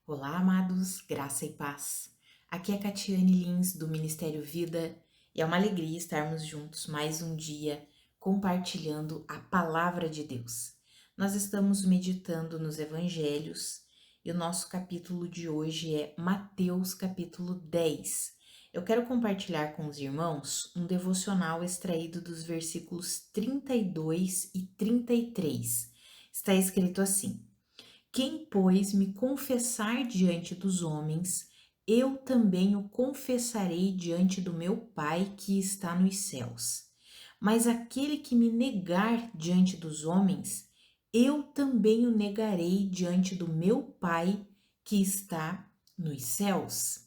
Olá, amados, graça e paz. Aqui é Catiane Lins, do Ministério Vida, e é uma alegria estarmos juntos mais um dia compartilhando a palavra de Deus. Nós estamos meditando nos evangelhos e o nosso capítulo de hoje é Mateus, capítulo 10. Eu quero compartilhar com os irmãos um devocional extraído dos versículos 32 e 33. Está escrito assim: Quem, pois, me confessar diante dos homens, eu também o confessarei diante do meu Pai que está nos céus. Mas aquele que me negar diante dos homens, eu também o negarei diante do meu Pai que está nos céus.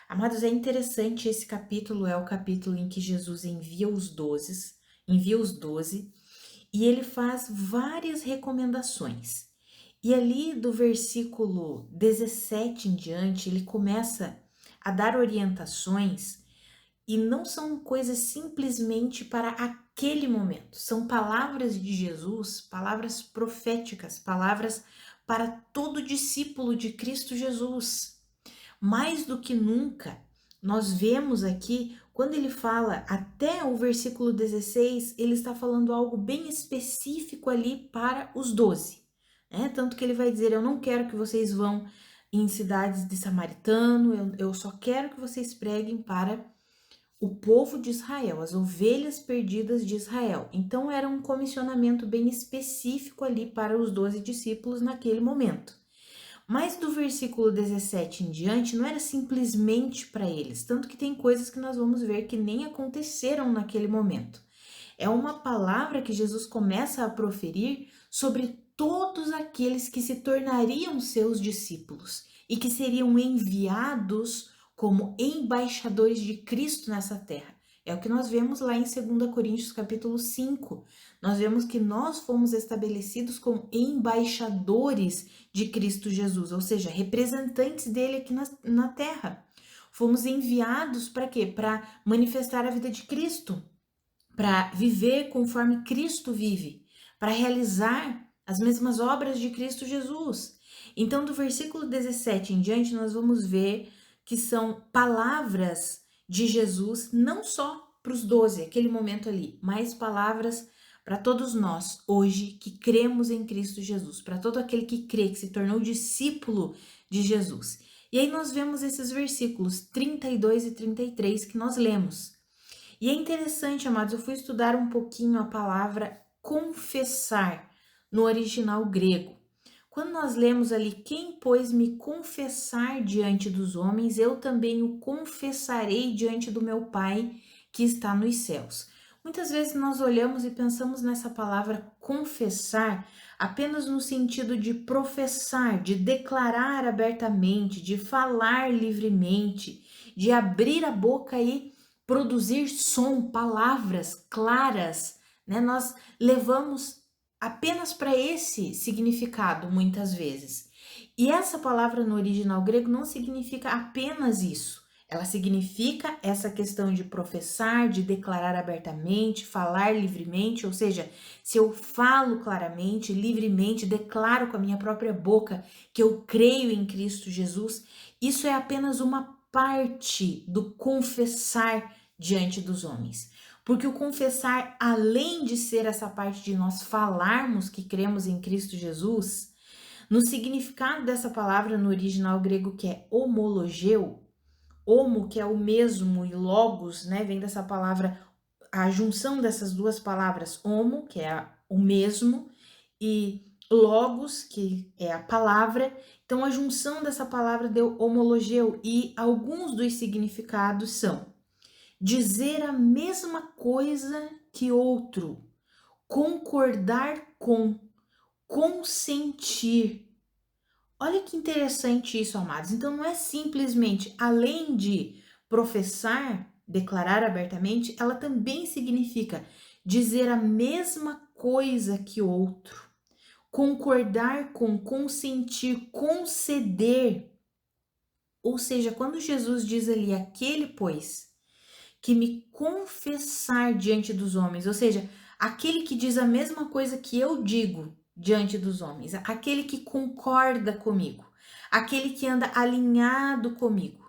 Amados, é interessante, esse capítulo é o capítulo em que Jesus envia os 12, e ele faz várias recomendações. E ali do versículo 17 em diante, ele começa a dar orientações e não são coisas simplesmente para aquele momento. São palavras de Jesus, palavras proféticas, palavras para todo discípulo de Cristo Jesus. Mais do que nunca, nós vemos aqui, quando ele fala até o versículo 16, ele está falando algo bem específico ali para os 12. Tanto que ele vai dizer: eu não quero que vocês vão em cidades de samaritano, eu só quero que vocês preguem para o povo de Israel, as ovelhas perdidas de Israel. Então era um comissionamento bem específico ali para os 12 discípulos naquele momento. Mas do versículo 17 em diante não era simplesmente para eles, tanto que tem coisas que nós vamos ver que nem aconteceram naquele momento. É uma palavra que Jesus começa a proferir sobre todos aqueles que se tornariam seus discípulos e que seriam enviados como embaixadores de Cristo nessa terra. É o que nós vemos lá em 2 Coríntios capítulo 5. Nós vemos que nós fomos estabelecidos como embaixadores de Cristo Jesus, ou seja, representantes dele aqui na terra. Fomos enviados para quê? Para manifestar a vida de Cristo, para viver conforme Cristo vive, para realizar as mesmas obras de Cristo Jesus. Então, do versículo 17 em diante, nós vamos ver que são palavras de Jesus, não só para os 12, aquele momento ali, mas palavras para todos nós, hoje, que cremos em Cristo Jesus, para todo aquele que crê, que se tornou discípulo de Jesus. E aí nós vemos esses versículos 32 e 33 que nós lemos. E é interessante, amados, eu fui estudar um pouquinho a palavra confessar no original grego. Quando nós lemos ali: quem, pois, me confessar diante dos homens, eu também o confessarei diante do meu Pai que está nos céus. Muitas vezes nós olhamos e pensamos nessa palavra confessar apenas no sentido de professar, de declarar abertamente, de falar livremente, de abrir a boca e produzir som, palavras claras, né? Nós levamos apenas para esse significado muitas vezes. E essa palavra no original grego não significa apenas isso. Ela significa essa questão de professar, de declarar abertamente, falar livremente, ou seja, se eu falo claramente, livremente, declaro com a minha própria boca que eu creio em Cristo Jesus, isso é apenas uma parte do confessar diante dos homens. Porque o confessar, além de ser essa parte de nós falarmos que cremos em Cristo Jesus, no significado dessa palavra no original grego, que é homologeu, homo, que é o mesmo, e logos, né, vem dessa palavra, a junção dessas duas palavras, homo, que é o mesmo, e logos, que é a palavra. Então a junção dessa palavra deu homologeu, e alguns dos significados são dizer a mesma coisa que outro, concordar com, consentir. Olha que interessante isso, amados. Então não é simplesmente, além de professar, declarar abertamente, ela também significa dizer a mesma coisa que outro, concordar com, consentir, conceder. Ou seja, quando Jesus diz ali: aquele, pois, que me confessar diante dos homens, ou seja, aquele que diz a mesma coisa que eu digo diante dos homens, aquele que concorda comigo, aquele que anda alinhado comigo.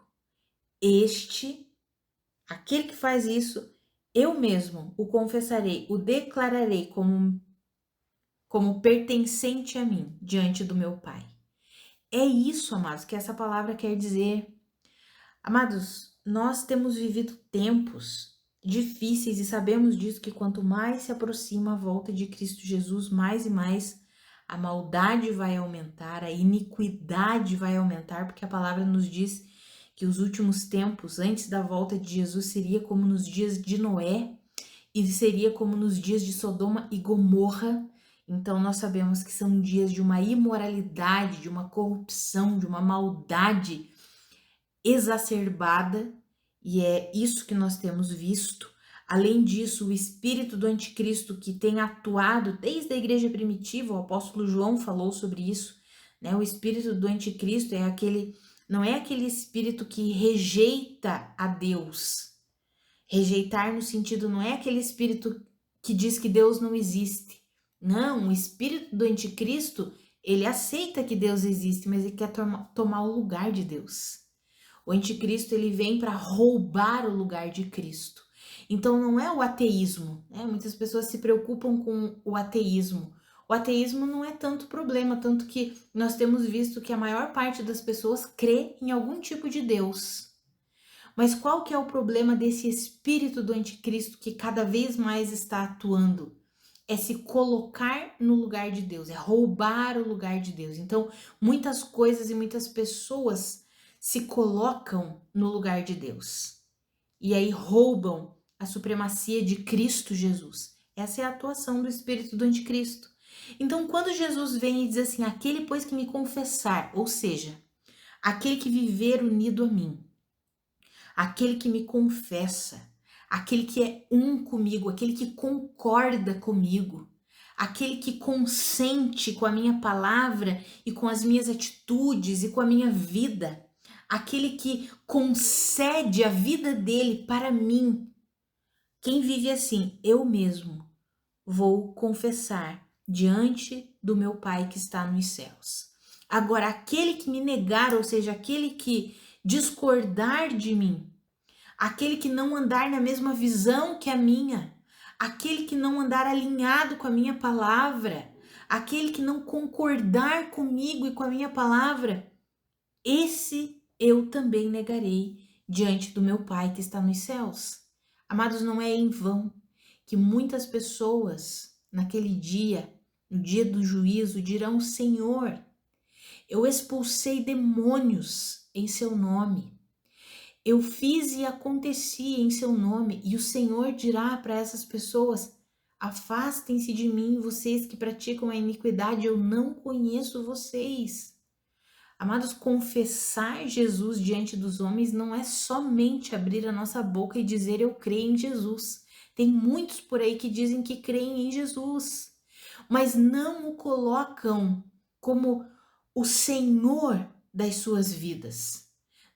Aquele que faz isso, eu mesmo o confessarei, o declararei como pertencente a mim, diante do meu Pai. É isso, amados, que essa palavra quer dizer. Amados, nós temos vivido tempos difíceis e sabemos disso, que quanto mais se aproxima a volta de Cristo Jesus, mais e mais a maldade vai aumentar, a iniquidade vai aumentar, porque a palavra nos diz que os últimos tempos, antes da volta de Jesus, seria como nos dias de Noé e seria como nos dias de Sodoma e Gomorra. Então nós sabemos que são dias de uma imoralidade, de uma corrupção, de uma maldade exacerbada, e é isso que nós temos visto. Além disso, o espírito do anticristo que tem atuado desde a igreja primitiva, o apóstolo João falou sobre isso, né? O espírito do anticristo não é aquele espírito que rejeita a Deus. Rejeitar no sentido não é aquele espírito que diz que Deus não existe. Não, o espírito do anticristo, ele aceita que Deus existe, mas ele quer tomar o lugar de Deus. O anticristo, ele vem para roubar o lugar de Cristo. Então não é o ateísmo, né? Muitas pessoas se preocupam com o ateísmo. O ateísmo não é tanto problema, tanto que nós temos visto que a maior parte das pessoas crê em algum tipo de Deus. Mas qual que é o problema desse espírito do anticristo que cada vez mais está atuando? É se colocar no lugar de Deus, é roubar o lugar de Deus. Então, muitas coisas e muitas pessoas se colocam no lugar de Deus. E aí roubam a supremacia de Cristo Jesus. Essa é a atuação do espírito do anticristo. Então, quando Jesus vem e diz assim, aquele pois que me confessar, ou seja, aquele que viver unido a mim, aquele que me confessa, aquele que é um comigo, aquele que concorda comigo, aquele que consente com a minha palavra e com as minhas atitudes e com a minha vida, aquele que concede a vida dele para mim. Quem vive assim, eu mesmo vou confessar diante do meu Pai que está nos céus. Agora, aquele que me negar, ou seja, aquele que discordar de mim, aquele que não andar na mesma visão que a minha, aquele que não andar alinhado com a minha palavra, aquele que não concordar comigo e com a minha palavra, esse eu também negarei diante do meu Pai que está nos céus. Amados, não é em vão que muitas pessoas naquele dia, no dia do juízo, dirão: Senhor, eu expulsei demônios em seu nome. Eu fiz e aconteci em seu nome, e o Senhor dirá para essas pessoas: afastem-se de mim, vocês que praticam a iniquidade, eu não conheço vocês. Amados, confessar Jesus diante dos homens não é somente abrir a nossa boca e dizer eu creio em Jesus. Tem muitos por aí que dizem que creem em Jesus, mas não o colocam como o Senhor das suas vidas.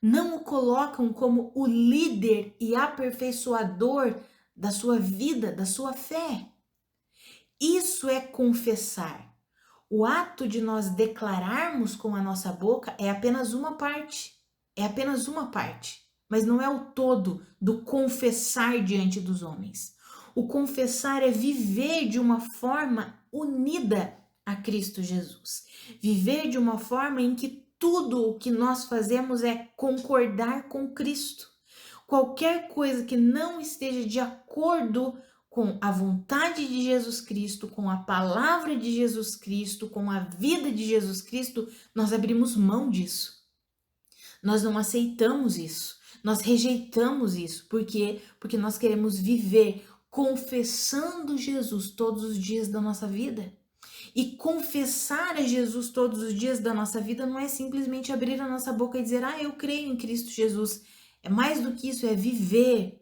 Não o colocam como o líder e aperfeiçoador da sua vida, da sua fé. Isso é confessar. O ato de nós declararmos com a nossa boca é apenas uma parte. Mas não é o todo do confessar diante dos homens. O confessar é viver de uma forma unida a Cristo Jesus. Viver de uma forma em que tudo o que nós fazemos é concordar com Cristo. Qualquer coisa que não esteja de acordo com a vontade de Jesus Cristo, com a palavra de Jesus Cristo, com a vida de Jesus Cristo, nós abrimos mão disso. Nós não aceitamos isso. Nós rejeitamos isso. Por quê? Porque nós queremos viver confessando Jesus todos os dias da nossa vida. E confessar a Jesus todos os dias da nossa vida não é simplesmente abrir a nossa boca e dizer, eu creio em Cristo Jesus. É mais do que isso, é viver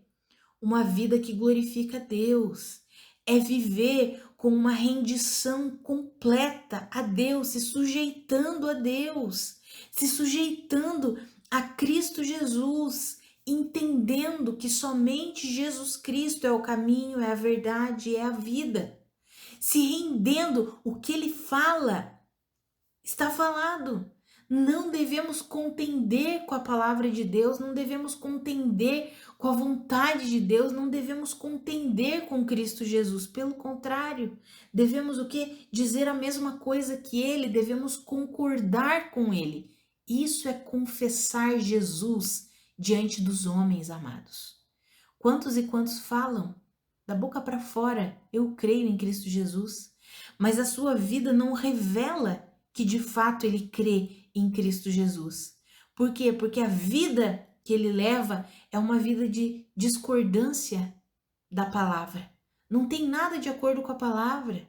uma vida que glorifica a Deus, é viver com uma rendição completa a Deus, se sujeitando a Deus, se sujeitando a Cristo Jesus, entendendo que somente Jesus Cristo é o caminho, é a verdade, é a vida, se rendendo, o que ele fala, está falado. Não devemos contender com a palavra de Deus, não devemos contender com a vontade de Deus, não devemos contender com Cristo Jesus. Pelo contrário, devemos o quê? Dizer a mesma coisa que ele, devemos concordar com ele. Isso é confessar Jesus diante dos homens, amados. Quantos e quantos falam da boca para fora, eu creio em Cristo Jesus, mas a sua vida não revela que de fato ele crê em Cristo Jesus. Por quê? Porque a vida que ele leva é uma vida de discordância da palavra. Não tem nada de acordo com a palavra.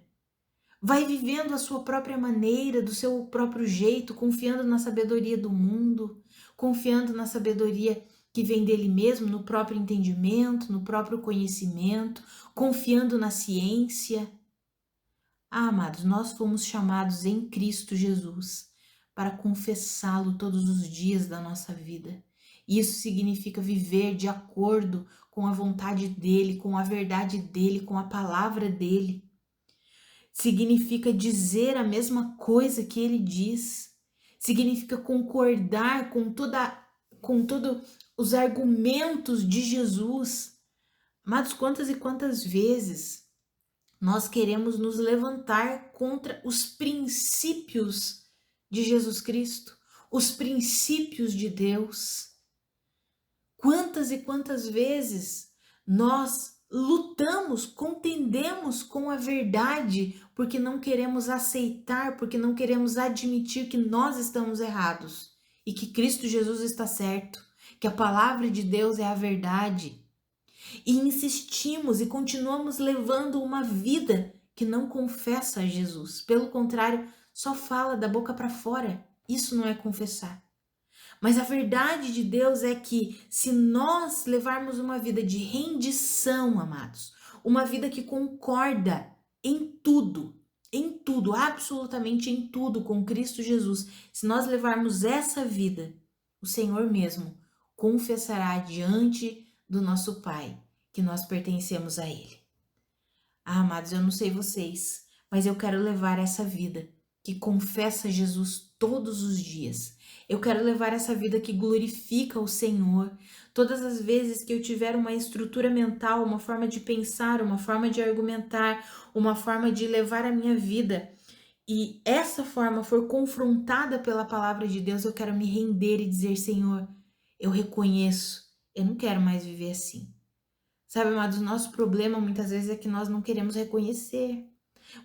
Vai vivendo a sua própria maneira, do seu próprio jeito, confiando na sabedoria do mundo, confiando na sabedoria que vem dele mesmo, no próprio entendimento, no próprio conhecimento, confiando na ciência. Ah, amados, nós fomos chamados em Cristo Jesus para confessá-lo todos os dias da nossa vida. Isso significa viver de acordo com a vontade dele, com a verdade dele, com a palavra dele. Significa dizer a mesma coisa que ele diz. Significa concordar com todos os argumentos de Jesus. Amados, quantas e quantas vezes nós queremos nos levantar contra os princípios de Jesus Cristo, os princípios de Deus. Quantas e quantas vezes nós lutamos, contendemos com a verdade, porque não queremos aceitar, porque não queremos admitir que nós estamos errados e que Cristo Jesus está certo, que a palavra de Deus é a verdade. E insistimos e continuamos levando uma vida que não confessa a Jesus. Pelo contrário, só fala da boca para fora. Isso não é confessar. Mas a verdade de Deus é que se nós levarmos uma vida de rendição, amados, uma vida que concorda em tudo, absolutamente em tudo com Cristo Jesus, se nós levarmos essa vida, o Senhor mesmo confessará diante do nosso Pai que nós pertencemos a Ele. Ah, amados, eu não sei vocês, mas eu quero levar essa vida que confessa Jesus todos os dias. Eu quero levar essa vida que glorifica o Senhor. Todas as vezes que eu tiver uma estrutura mental, uma forma de pensar, uma forma de argumentar, uma forma de levar a minha vida, e essa forma for confrontada pela palavra de Deus, eu quero me render e dizer, Senhor, eu reconheço, eu não quero mais viver assim. Sabe, amados, o nosso problema muitas vezes é que nós não queremos reconhecer.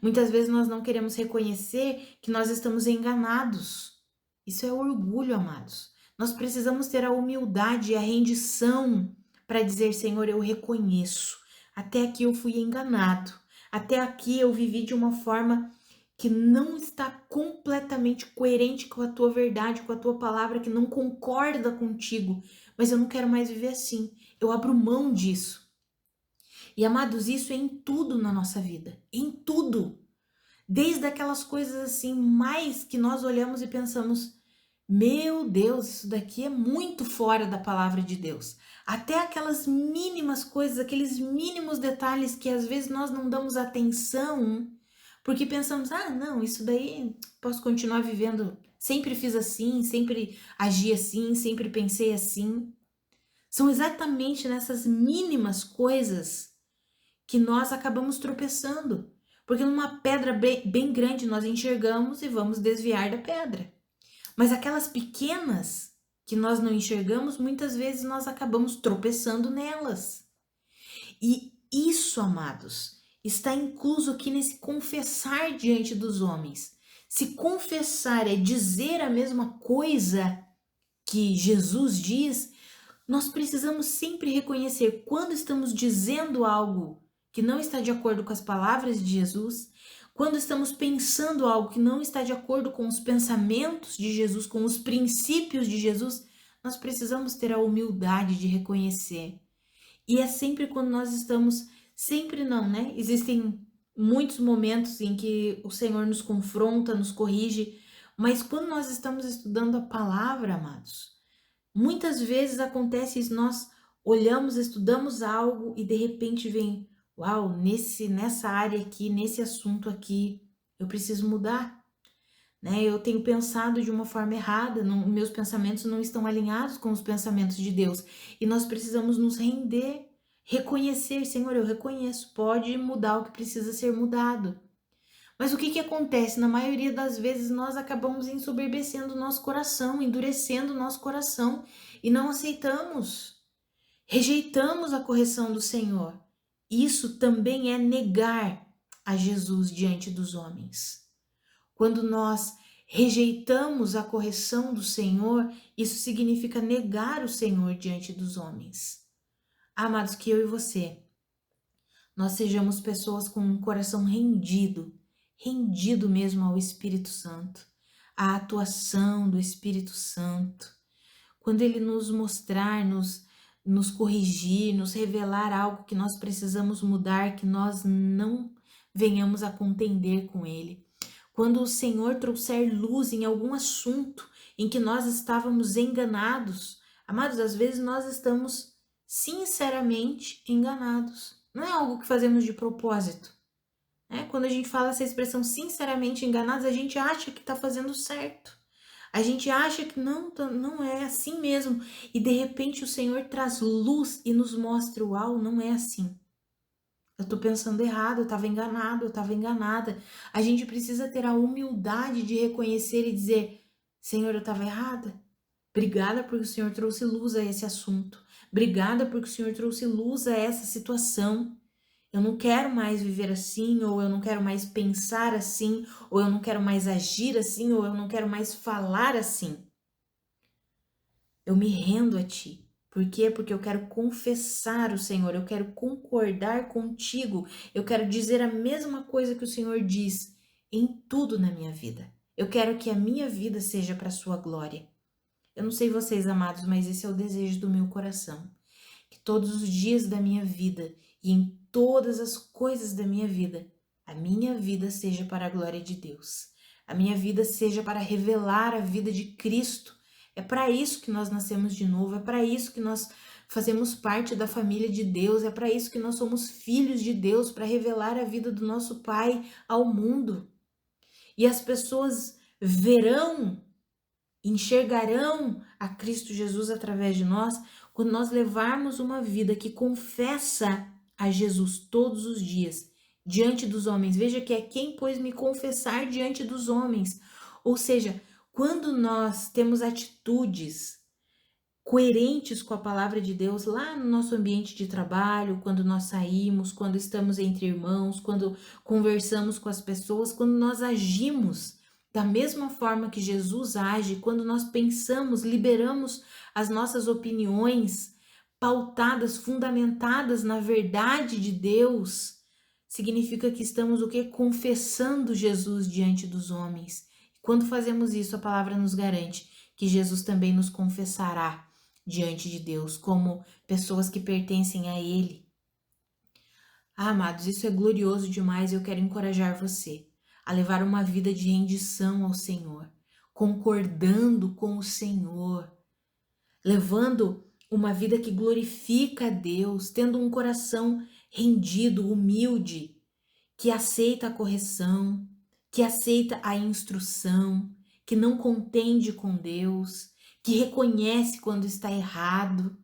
Muitas vezes nós não queremos reconhecer que nós estamos enganados. Isso é orgulho, amados. Nós precisamos ter a humildade e a rendição para dizer, Senhor, eu reconheço. Até aqui eu fui enganado. Até aqui eu vivi de uma forma que não está completamente coerente com a tua verdade, com a tua palavra, que não concorda contigo. Mas eu não quero mais viver assim. Eu abro mão disso. E, amados, isso é em tudo na nossa vida, em tudo. Desde aquelas coisas assim, mais que nós olhamos e pensamos, meu Deus, isso daqui é muito fora da palavra de Deus. Até aquelas mínimas coisas, aqueles mínimos detalhes que às vezes nós não damos atenção, porque pensamos, ah, não, isso daí posso continuar vivendo, sempre fiz assim, sempre agi assim, sempre pensei assim. São exatamente nessas mínimas coisas que nós acabamos tropeçando, porque numa pedra bem grande nós enxergamos e vamos desviar da pedra. Mas aquelas pequenas que nós não enxergamos, muitas vezes nós acabamos tropeçando nelas. E isso, amados, está incluso aqui nesse confessar diante dos homens. Se confessar é dizer a mesma coisa que Jesus diz, nós precisamos sempre reconhecer quando estamos dizendo algo que não está de acordo com as palavras de Jesus, quando estamos pensando algo que não está de acordo com os pensamentos de Jesus, com os princípios de Jesus, nós precisamos ter a humildade de reconhecer. E é sempre quando nós estamos, sempre não, né? Existem muitos momentos em que o Senhor nos confronta, nos corrige, mas quando nós estamos estudando a palavra, amados, muitas vezes acontece isso, nós olhamos, estudamos algo e de repente vem, uau, nessa área aqui, nesse assunto aqui, eu preciso mudar. né? Eu tenho pensado de uma forma errada, meus pensamentos não estão alinhados com os pensamentos de Deus. E nós precisamos nos render, reconhecer, Senhor, eu reconheço, pode mudar o que precisa ser mudado. Mas o que acontece? Na maioria das vezes nós acabamos ensoberbecendo o nosso coração, endurecendo o nosso coração e não aceitamos, rejeitamos a correção do Senhor. Isso também é negar a Jesus diante dos homens. Quando nós rejeitamos a correção do Senhor, isso significa negar o Senhor diante dos homens. Amados, que eu e você, nós sejamos pessoas com um coração rendido mesmo ao Espírito Santo, à atuação do Espírito Santo. Quando Ele nos mostrar, nos corrigir, nos revelar algo que nós precisamos mudar, que nós não venhamos a contender com Ele. Quando o Senhor trouxer luz em algum assunto em que nós estávamos enganados, amados, às vezes nós estamos sinceramente enganados. Não é algo que fazemos de propósito. Quando a gente fala essa expressão sinceramente enganados, a gente acha que está fazendo certo. A gente acha que não é assim mesmo. E de repente o Senhor traz luz e nos mostra, uau, não é assim. Eu tô pensando errado, eu estava enganado, eu estava enganada. A gente precisa ter a humildade de reconhecer e dizer, Senhor, eu estava errada. Obrigada porque o Senhor trouxe luz a esse assunto. Obrigada porque o Senhor trouxe luz a essa situação. Eu não quero mais viver assim, ou eu não quero mais pensar assim, ou eu não quero mais agir assim, ou eu não quero mais falar assim. Eu me rendo a Ti. Por quê? Porque eu quero confessar o Senhor, eu quero concordar contigo, eu quero dizer a mesma coisa que o Senhor diz em tudo na minha vida. Eu quero que a minha vida seja para a sua glória. Eu não sei vocês, amados, mas esse é o desejo do meu coração. Que todos os dias da minha vida e em todas as coisas da minha vida, a minha vida seja para a glória de Deus. A minha vida seja para revelar a vida de Cristo. É para isso que nós nascemos de novo, é para isso que nós fazemos parte da família de Deus, é para isso que nós somos filhos de Deus, para revelar a vida do nosso Pai ao mundo. E as pessoas verão, enxergarão a Cristo Jesus através de nós quando nós levarmos uma vida que confessa a Jesus todos os dias diante dos homens. Veja que é quem, pois, me confessar diante dos homens. Ou seja, quando nós temos atitudes coerentes com a palavra de Deus lá no nosso ambiente de trabalho, quando nós saímos, quando estamos entre irmãos, quando conversamos com as pessoas, quando nós agimos da mesma forma que Jesus age, quando nós pensamos, liberamos as nossas opiniões pautadas, fundamentadas na verdade de Deus, significa que estamos o quê? Confessando Jesus diante dos homens. Quando fazemos isso, a palavra nos garante que Jesus também nos confessará diante de Deus, como pessoas que pertencem a Ele. Amados, isso é glorioso demais e eu quero encorajar você a levar uma vida de rendição ao Senhor, concordando com o Senhor, levando uma vida que glorifica a Deus, tendo um coração rendido, humilde, que aceita a correção, que aceita a instrução, que não contende com Deus, que reconhece quando está errado.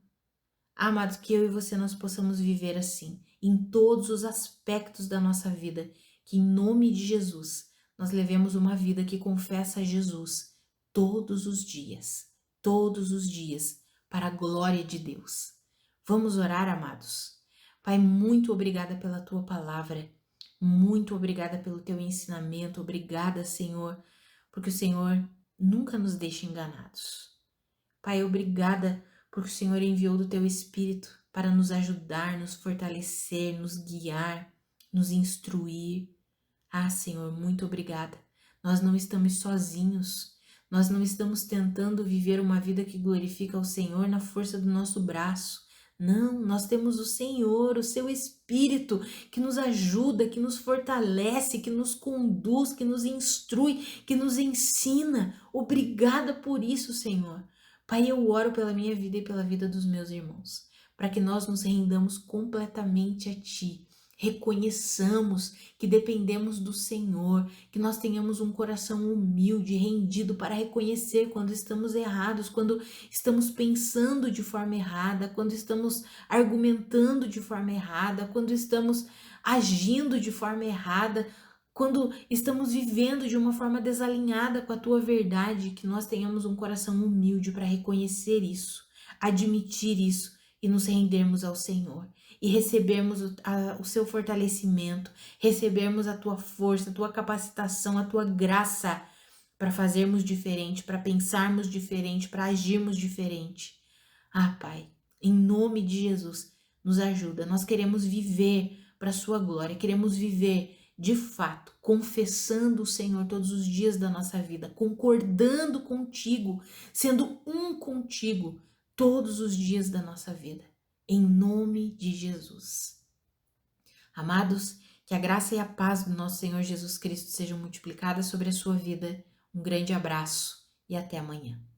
Amados, que eu e você nós possamos viver assim, em todos os aspectos da nossa vida, que em nome de Jesus nós levemos uma vida que confessa a Jesus todos os dias, para a glória de Deus. Vamos orar, amados. Pai, muito obrigada pela Tua palavra, muito obrigada pelo Teu ensinamento, obrigada, Senhor, porque o Senhor nunca nos deixa enganados. Pai, obrigada porque o Senhor enviou do Teu Espírito para nos ajudar, nos fortalecer, nos guiar, nos instruir. Ah, Senhor, muito obrigada. Nós não estamos sozinhos. Nós não estamos tentando viver uma vida que glorifica ao Senhor na força do nosso braço. Não, nós temos o Senhor, o Seu Espírito, que nos ajuda, que nos fortalece, que nos conduz, que nos instrui, que nos ensina. Obrigada por isso, Senhor. Pai, eu oro pela minha vida e pela vida dos meus irmãos, para que nós nos rendamos completamente a Ti, reconheçamos que dependemos do Senhor, que nós tenhamos um coração humilde, rendido para reconhecer quando estamos errados, quando estamos pensando de forma errada, quando estamos argumentando de forma errada, quando estamos agindo de forma errada, quando estamos vivendo de uma forma desalinhada com a tua verdade, que nós tenhamos um coração humilde para reconhecer isso, admitir isso e nos rendermos ao Senhor e recebermos o seu fortalecimento, recebermos a tua força, a tua capacitação, a tua graça para fazermos diferente, para pensarmos diferente, para agirmos diferente. Ah, Pai, em nome de Jesus, nos ajuda. Nós queremos viver para a sua glória, queremos viver de fato, confessando o Senhor todos os dias da nossa vida, concordando contigo, sendo um contigo todos os dias da nossa vida, em nome de Jesus. Amados, que a graça e a paz do nosso Senhor Jesus Cristo sejam multiplicadas sobre a sua vida. Um grande abraço e até amanhã.